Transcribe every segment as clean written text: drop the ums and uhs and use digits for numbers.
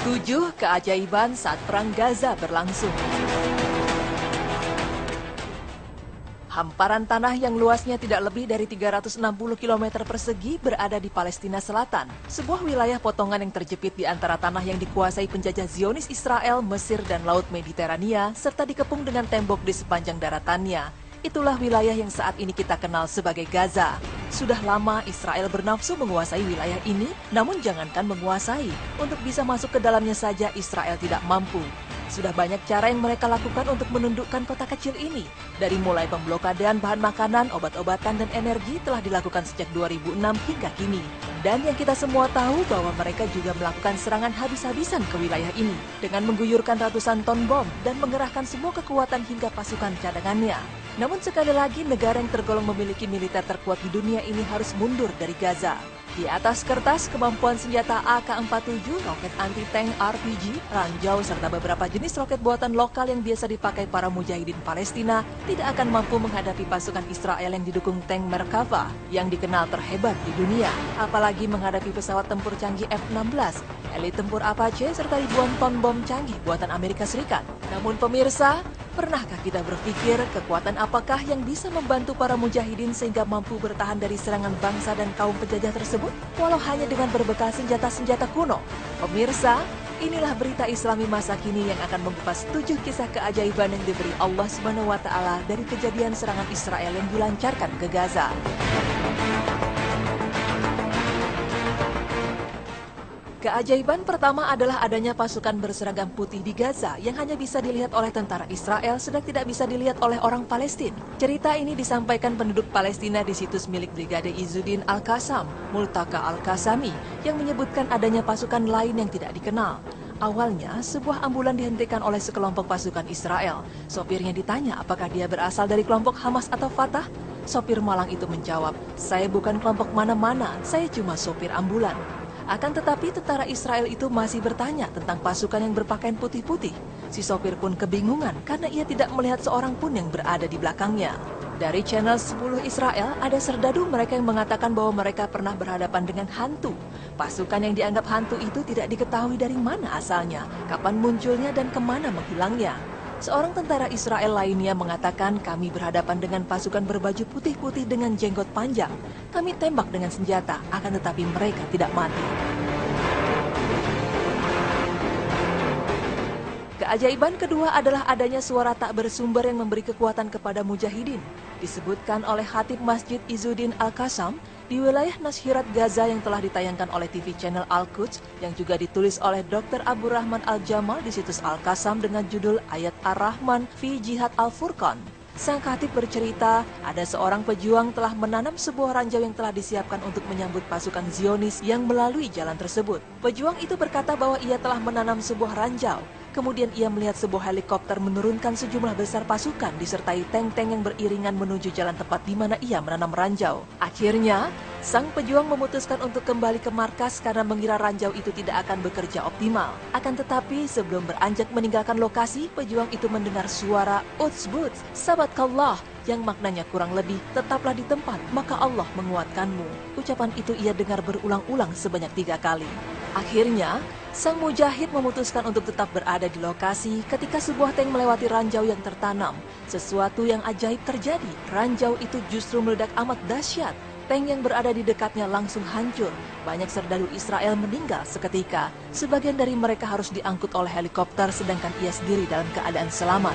7 keajaiban saat Perang Gaza berlangsung. Hamparan tanah yang luasnya tidak lebih dari 360 km persegi berada di Palestina Selatan, sebuah wilayah potongan yang terjepit di antara tanah yang dikuasai penjajah Zionis Israel, Mesir, dan Laut Mediterania, serta dikepung dengan tembok di sepanjang daratannya. Itulah wilayah yang saat ini kita kenal sebagai Gaza. Sudah lama Israel bernafsu menguasai wilayah ini, namun jangankan menguasai, untuk bisa masuk ke dalamnya saja Israel tidak mampu. Sudah banyak cara yang mereka lakukan untuk menundukkan kota kecil ini. Dari mulai pemblokadean bahan makanan, obat-obatan, dan energi telah dilakukan sejak 2006 hingga kini. Dan yang kita semua tahu bahwa mereka juga melakukan serangan habis-habisan ke wilayah ini dengan mengguyurkan ratusan ton bom dan mengerahkan semua kekuatan hingga pasukan cadangannya. Namun sekali lagi negara yang tergolong memiliki militer terkuat di dunia ini harus mundur dari Gaza. Di atas kertas, kemampuan senjata AK-47, roket anti-tank RPG, ranjau, serta beberapa jenis roket buatan lokal yang biasa dipakai para mujahidin Palestina tidak akan mampu menghadapi pasukan Israel yang didukung tank Merkava yang dikenal terhebat di dunia. Apalagi menghadapi pesawat tempur canggih F-16, elit tempur Apache, serta ribuan ton bom canggih buatan Amerika Serikat. Namun pemirsa, pernahkah kita berpikir kekuatan apakah yang bisa membantu para mujahidin sehingga mampu bertahan dari serangan bangsa dan kaum penjajah tersebut, walau hanya dengan berbekal senjata-senjata kuno? Pemirsa, inilah berita Islami masa kini yang akan mengupas 7 kisah keajaiban yang diberi Allah SWT dari kejadian serangan Israel yang dilancarkan ke Gaza. Keajaiban pertama adalah adanya pasukan berseragam putih di Gaza yang hanya bisa dilihat oleh tentara Israel sedang tidak bisa dilihat oleh orang Palestina. Cerita ini disampaikan penduduk Palestina di situs milik Brigade Izzuddin Al-Qassam, Multaka Al-Qassami, yang menyebutkan adanya pasukan lain yang tidak dikenal. Awalnya, sebuah ambulan dihentikan oleh sekelompok pasukan Israel. Sopirnya ditanya apakah dia berasal dari kelompok Hamas atau Fatah. Sopir malang itu menjawab, "Saya bukan kelompok mana-mana, saya cuma sopir ambulan." Akan tetapi tentara Israel itu masih bertanya tentang pasukan yang berpakaian putih-putih. Si sopir pun kebingungan karena ia tidak melihat seorang pun yang berada di belakangnya. Dari channel 10 Israel, ada serdadu mereka yang mengatakan bahwa mereka pernah berhadapan dengan hantu. Pasukan yang dianggap hantu itu tidak diketahui dari mana asalnya, kapan munculnya, dan kemana menghilangnya. Seorang tentara Israel lainnya mengatakan, "Kami berhadapan dengan pasukan berbaju putih-putih dengan jenggot panjang. Kami tembak dengan senjata, akan tetapi mereka tidak mati." Keajaiban kedua adalah adanya suara tak bersumber yang memberi kekuatan kepada mujahidin. Disebutkan oleh Khatib Masjid Izzuddin Al-Qassam di wilayah Nashirat Gaza yang telah ditayangkan oleh TV channel Al-Quds yang juga ditulis oleh Dr. Abu Rahman Al-Jamal di situs Al-Qassam dengan judul Ayat Ar-Rahman fi Jihad Al-Furqan. Sang khatib bercerita, ada seorang pejuang telah menanam sebuah ranjau yang telah disiapkan untuk menyambut pasukan Zionis yang melalui jalan tersebut. Pejuang itu berkata bahwa ia telah menanam sebuah ranjau. Kemudian ia melihat sebuah helikopter menurunkan sejumlah besar pasukan disertai tank-tank yang beriringan menuju jalan tempat di mana ia menanam ranjau. Akhirnya, sang pejuang memutuskan untuk kembali ke markas karena mengira ranjau itu tidak akan bekerja optimal. Akan tetapi sebelum beranjak meninggalkan lokasi, pejuang itu mendengar suara "Utsbut, sabatkallah", yang maknanya kurang lebih, "Tetaplah di tempat, maka Allah menguatkanmu." Ucapan itu ia dengar berulang-ulang sebanyak 3 kali. Akhirnya, sang mujahid memutuskan untuk tetap berada di lokasi ketika sebuah tank melewati ranjau yang tertanam. Sesuatu yang ajaib terjadi, ranjau itu justru meledak amat dahsyat. Tank yang berada di dekatnya langsung hancur. Banyak serdadu Israel meninggal seketika. Sebagian dari mereka harus diangkut oleh helikopter sedangkan ia sendiri dalam keadaan selamat.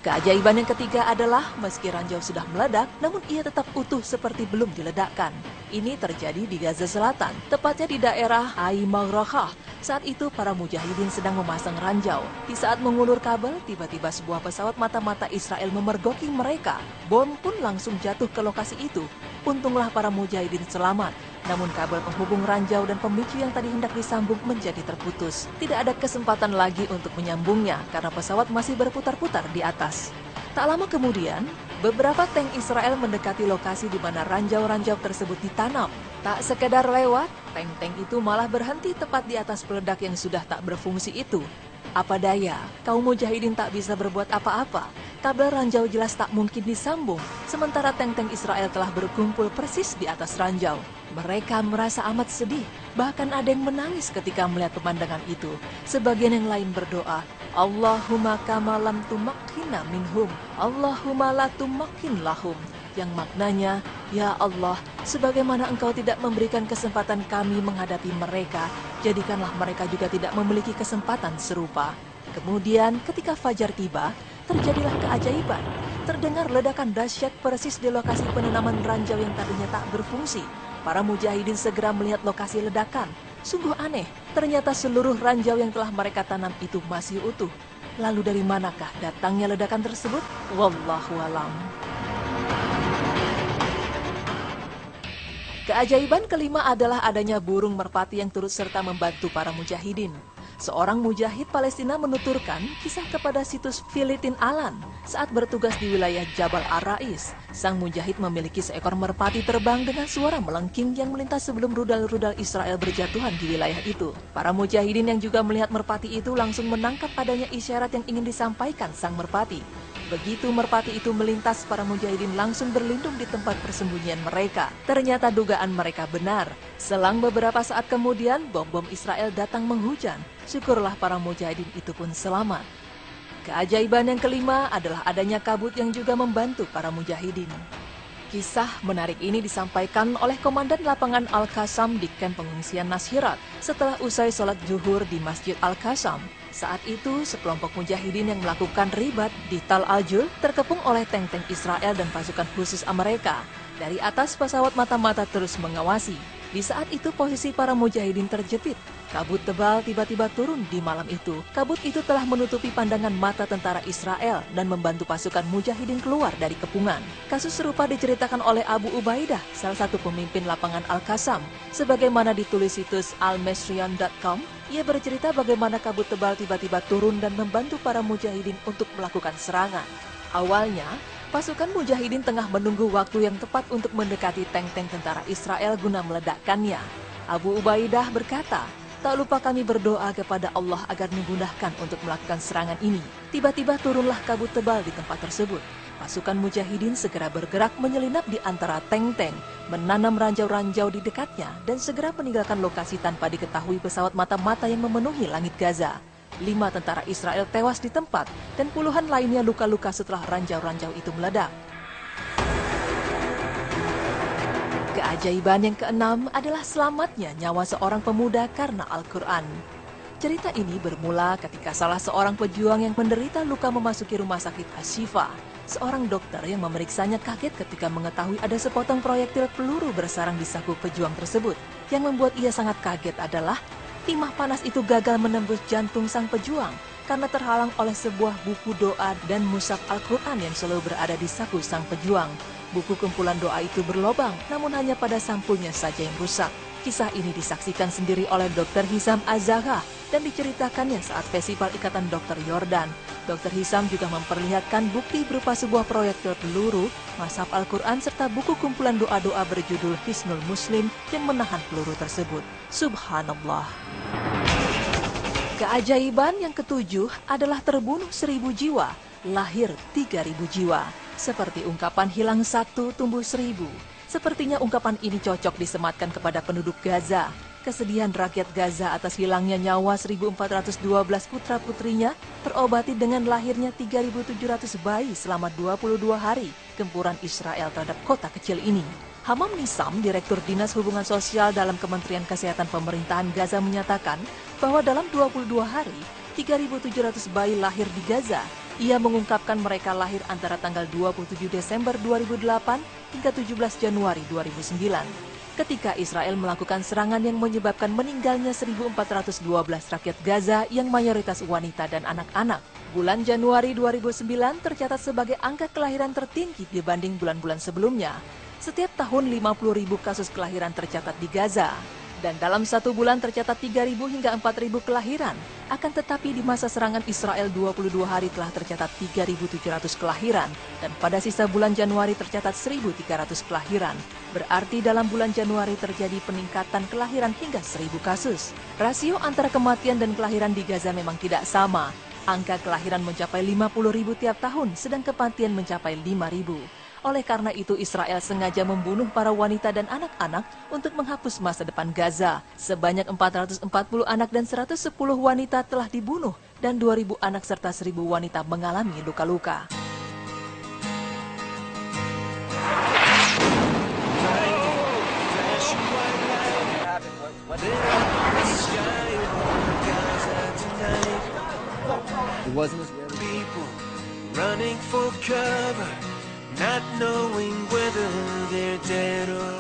Keajaiban yang ketiga adalah meski ranjau sudah meledak, namun ia tetap utuh seperti belum diledakkan. Ini terjadi di Gaza Selatan, tepatnya di daerah Ai Maghrakah. Saat itu para mujahidin sedang memasang ranjau. Di saat mengulur kabel, tiba-tiba sebuah pesawat mata-mata Israel memergoki mereka. Bom pun langsung jatuh ke lokasi itu. Untunglah para mujahidin selamat. Namun kabel penghubung ranjau dan pemicu yang tadi hendak disambung menjadi terputus. Tidak ada kesempatan lagi untuk menyambungnya karena pesawat masih berputar-putar di atas. Tak lama kemudian, beberapa tank Israel mendekati lokasi di mana ranjau-ranjau tersebut ditanam. Tak sekedar lewat, tank-tank itu malah berhenti tepat di atas peledak yang sudah tak berfungsi itu. Apa daya, kaum mujahidin tak bisa berbuat apa-apa. Kabel ranjau jelas tak mungkin disambung, sementara tank-tank Israel telah berkumpul persis di atas ranjau. Mereka merasa amat sedih, bahkan ada yang menangis ketika melihat pemandangan itu. Sebagian yang lain berdoa, Allahumma kama lam tumakkina minhum, Allahumma la tumakkin lahum. Yang maknanya, ya Allah, sebagaimana Engkau tidak memberikan kesempatan kami menghadapi mereka, jadikanlah mereka juga tidak memiliki kesempatan serupa. Kemudian ketika fajar tiba, terjadilah keajaiban. Terdengar ledakan dahsyat persis di lokasi penanaman ranjau yang tadinya tak berfungsi. Para mujahidin segera melihat lokasi ledakan. Sungguh aneh, ternyata seluruh ranjau yang telah mereka tanam itu masih utuh. Lalu dari manakah datangnya ledakan tersebut? Wallahu a'lam. Keajaiban kelima adalah adanya burung merpati yang turut serta membantu para mujahidin. Seorang mujahid Palestina menuturkan kisah kepada situs Filetin Alan saat bertugas di wilayah Jabal Ar-Rais. Sang mujahid memiliki seekor merpati terbang dengan suara melengking yang melintas sebelum rudal-rudal Israel berjatuhan di wilayah itu. Para mujahidin yang juga melihat merpati itu langsung menangkap adanya isyarat yang ingin disampaikan sang merpati. Begitu merpati itu melintas, para mujahidin langsung berlindung di tempat persembunyian mereka. Ternyata dugaan mereka benar. Selang beberapa saat kemudian, bom-bom Israel datang menghujan. Syukurlah para mujahidin itu pun selamat. Keajaiban yang kelima adalah adanya kabut yang juga membantu para mujahidin. Kisah menarik ini disampaikan oleh Komandan Lapangan Al-Qassam di kamp pengungsian Nashirat setelah usai sholat zuhur di Masjid Al-Qassam. Saat itu, sekelompok mujahidin yang melakukan ribat di Tal Al-Jul terkepung oleh tank-tank Israel dan pasukan khusus Amerika. Dari atas, pesawat mata-mata terus mengawasi. Di saat itu, posisi para mujahidin terjepit. Kabut tebal tiba-tiba turun di malam itu. Kabut itu telah menutupi pandangan mata tentara Israel dan membantu pasukan mujahidin keluar dari kepungan. Kasus serupa diceritakan oleh Abu Ubaidah, salah satu pemimpin lapangan Al-Qassam. Sebagaimana ditulis situs almesrian.com, ia bercerita bagaimana kabut tebal tiba-tiba turun dan membantu para mujahidin untuk melakukan serangan. Awalnya, pasukan mujahidin tengah menunggu waktu yang tepat untuk mendekati tank-tank tentara Israel guna meledakkannya. Abu Ubaidah berkata, tak lupa kami berdoa kepada Allah agar memudahkan untuk melakukan serangan ini. Tiba-tiba turunlah kabut tebal di tempat tersebut. Pasukan mujahidin segera bergerak menyelinap di antara tank-tank, menanam ranjau-ranjau di dekatnya, dan segera meninggalkan lokasi tanpa diketahui pesawat mata-mata yang memenuhi langit Gaza. 5 tentara Israel tewas di tempat, dan puluhan lainnya luka-luka setelah ranjau-ranjau itu meledak. Keajaiban yang keenam adalah selamatnya nyawa seorang pemuda karena Al-Quran. Cerita ini bermula ketika salah seorang pejuang yang menderita luka memasuki rumah sakit Ashifa. Seorang dokter yang memeriksanya kaget ketika mengetahui ada sepotong proyektil peluru bersarang di saku pejuang tersebut. Yang membuat ia sangat kaget adalah timah panas itu gagal menembus jantung sang pejuang karena terhalang oleh sebuah buku doa dan mushaf Al-Quran yang selalu berada di saku sang pejuang. Buku kumpulan doa itu berlobang, namun hanya pada sampulnya saja yang rusak. Kisah ini disaksikan sendiri oleh Dr. Hisam Az-Zaghah dan diceritakannya saat Festival Ikatan Dokter Yordan. Dr. Hisam juga memperlihatkan bukti berupa sebuah proyektil peluru, mushaf Al-Quran, serta buku kumpulan doa-doa berjudul Hisnul Muslim yang menahan peluru tersebut. Subhanallah. Keajaiban yang ketujuh adalah terbunuh 1.000 jiwa, lahir 3.000 jiwa. Seperti ungkapan hilang 1 tumbuh 1.000. Sepertinya ungkapan ini cocok disematkan kepada penduduk Gaza. Kesedihan rakyat Gaza atas hilangnya nyawa 1.412 putra-putrinya terobati dengan lahirnya 3.700 bayi selama 22 hari gempuran Israel terhadap kota kecil ini. Hamam Nisam, Direktur Dinas Hubungan Sosial dalam Kementerian Kesehatan Pemerintahan Gaza menyatakan bahwa dalam 22 hari, 3.700 bayi lahir di Gaza. Ia mengungkapkan mereka lahir antara tanggal 27 Desember 2008 hingga 17 Januari 2009. Ketika Israel melakukan serangan yang menyebabkan meninggalnya 1.412 rakyat Gaza yang mayoritas wanita dan anak-anak. Bulan Januari 2009 tercatat sebagai angka kelahiran tertinggi dibanding bulan-bulan sebelumnya. Setiap tahun 50.000 kasus kelahiran tercatat di Gaza. Dan dalam 1 bulan tercatat 3.000 hingga 4.000 kelahiran. Akan tetapi di masa serangan Israel 22 hari telah tercatat 3.700 kelahiran. Dan pada sisa bulan Januari tercatat 1.300 kelahiran. Berarti dalam bulan Januari terjadi peningkatan kelahiran hingga 1.000 kasus. Rasio antara kematian dan kelahiran di Gaza memang tidak sama. Angka kelahiran mencapai 50.000 tiap tahun, sedang kematian mencapai 5.000. Oleh karena itu, Israel sengaja membunuh para wanita dan anak-anak untuk menghapus masa depan Gaza. Sebanyak 440 anak dan 110 wanita telah dibunuh, dan 2.000 anak serta 1.000 wanita mengalami luka-luka. It wasn't Israeli. People running for cover, not knowing whether they're dead or